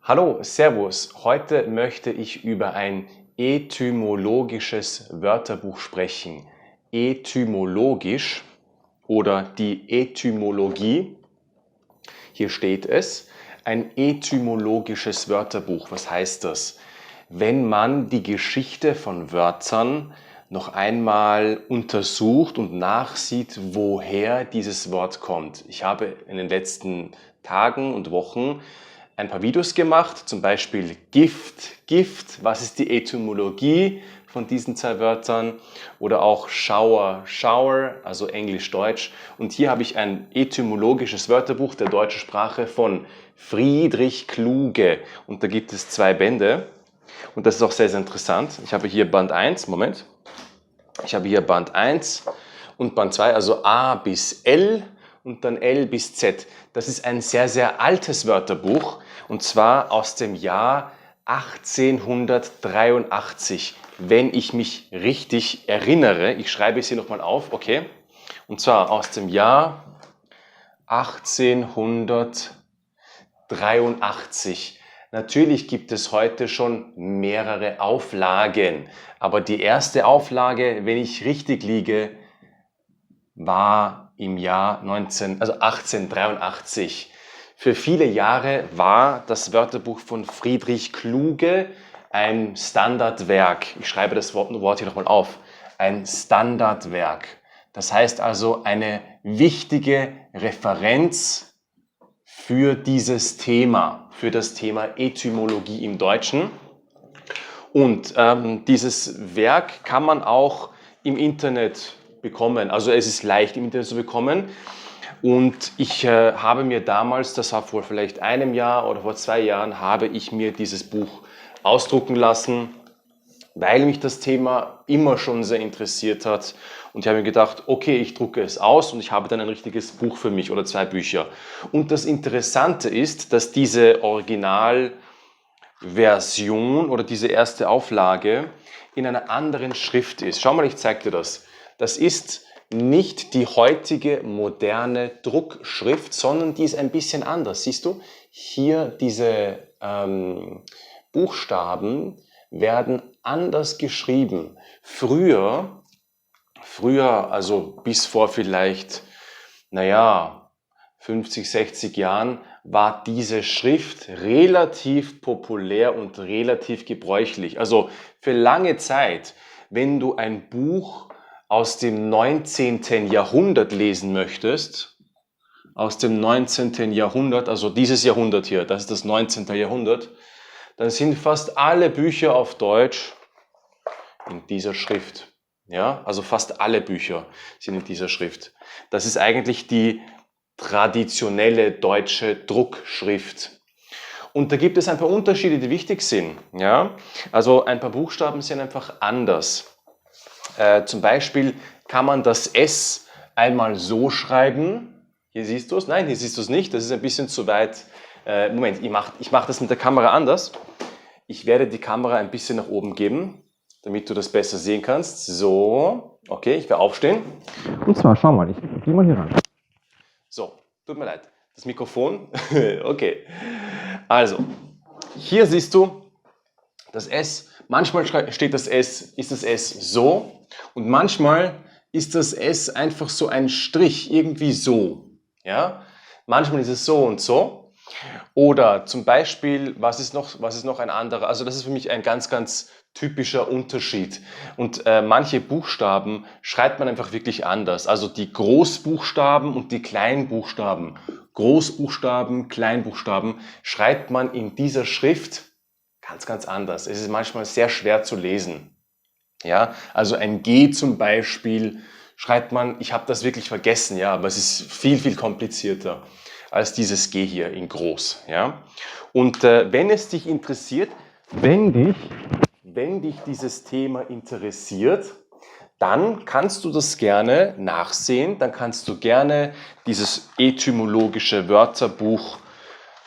Hallo, Servus. Heute möchte ich über ein etymologisches Wörterbuch sprechen. Etymologisch oder die Etymologie. Hier steht es, ein etymologisches Wörterbuch. Was heißt das? Wenn man die Geschichte von Wörtern noch einmal untersucht und nachsieht, woher dieses Wort kommt. Ich habe in den letzten Tagen und Wochen ein paar Videos gemacht, zum Beispiel Gift, was ist die Etymologie von diesen zwei Wörtern, oder auch Shower, also Englisch-Deutsch. Und hier habe ich ein etymologisches Wörterbuch der deutschen Sprache von Friedrich Kluge. Und da gibt es 2 Bände. Und das ist auch sehr, sehr interessant. Ich habe hier Band 1, Moment. Ich habe hier Band 1 und Band 2, also A bis L und dann L bis Z. Das ist ein sehr, sehr altes Wörterbuch und zwar aus dem Jahr 1883, wenn ich mich richtig erinnere. Ich schreibe es hier nochmal auf, okay? Und zwar aus dem Jahr 1883. Natürlich gibt es heute schon mehrere Auflagen, aber die erste Auflage, wenn ich richtig liege, war im Jahr 1883. Für viele Jahre war das Wörterbuch von Friedrich Kluge ein Standardwerk. Ich schreibe das Wort hier nochmal auf. Ein Standardwerk. Das heißt also eine wichtige Referenz für dieses Thema, für das Thema Etymologie im Deutschen. Und dieses Werk kann man auch im Internet bekommen. Also es ist leicht im Internet zu bekommen. Und ich habe mir damals, das war vor vielleicht einem Jahr oder vor 2 Jahren, habe ich mir dieses Buch ausdrucken lassen, weil mich das Thema immer schon sehr interessiert hat. Und ich habe mir gedacht, okay, ich drucke es aus und ich habe dann ein richtiges Buch für mich oder 2 Bücher. Und das Interessante ist, dass diese Originalversion oder diese erste Auflage in einer anderen Schrift ist. Schau mal, ich zeige dir das. Das ist nicht die heutige moderne Druckschrift, sondern die ist ein bisschen anders. Siehst du, hier diese Buchstaben werden anders geschrieben. Früher, also bis vor vielleicht, 50, 60 Jahren, war diese Schrift relativ populär und relativ gebräuchlich. Also für lange Zeit, wenn du ein Buch aus dem 19. Jahrhundert lesen möchtest, aus dem 19. Jahrhundert, also dieses Jahrhundert hier, das ist das 19. Jahrhundert, dann sind fast alle Bücher auf Deutsch in dieser Schrift. Ja, also fast alle Bücher sind in dieser Schrift. Das ist eigentlich die traditionelle deutsche Druckschrift. Und da gibt es ein paar Unterschiede, die wichtig sind. Ja, also ein paar Buchstaben sind einfach anders. Zum Beispiel kann man das S einmal so schreiben. Hier siehst du es. Nein, hier siehst du es nicht. Das ist ein bisschen zu weit. Moment, ich mach das mit der Kamera anders. Ich werde die Kamera ein bisschen nach oben geben, damit du das besser sehen kannst. So, okay, ich werde aufstehen. Und zwar, schau mal, ich geh mal hier ran. So, tut mir leid. Das Mikrofon. Okay. Also, hier siehst du das S. Manchmal steht das S, ist das S so und manchmal ist das S einfach so ein Strich, irgendwie so. Ja? Manchmal ist es so und so. Oder zum Beispiel, was ist noch ein anderer? Also das ist für mich ein ganz, ganz typischer Unterschied. Und manche Buchstaben schreibt man einfach wirklich anders. Also die Großbuchstaben und die Kleinbuchstaben. Großbuchstaben, Kleinbuchstaben schreibt man in dieser Schrift ganz, ganz anders. Es ist manchmal sehr schwer zu lesen. Ja, also ein G zum Beispiel schreibt man, ich habe das wirklich vergessen, ja, aber es ist viel, viel komplizierter als dieses G hier in groß. Ja. Und wenn es dich interessiert, wenn dich dieses Thema interessiert, dann kannst du das gerne nachsehen, dann kannst du gerne dieses etymologische Wörterbuch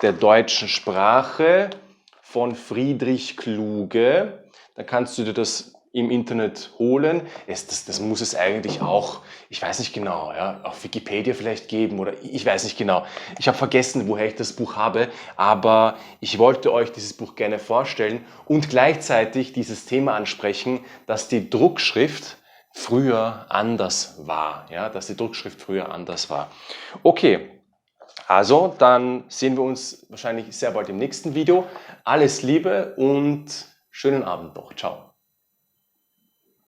der deutschen Sprache von Friedrich Kluge, dann kannst du dir das im Internet holen. Das muss es eigentlich auch, ich weiß nicht genau, ja, auf Wikipedia vielleicht geben oder ich weiß nicht genau. Ich habe vergessen, woher ich das Buch habe, aber ich wollte euch dieses Buch gerne vorstellen und gleichzeitig dieses Thema ansprechen, dass die Druckschrift früher anders war. Ja, dass die Druckschrift früher anders war. Okay. Also, dann sehen wir uns wahrscheinlich sehr bald im nächsten Video. Alles Liebe und schönen Abend noch. Ciao.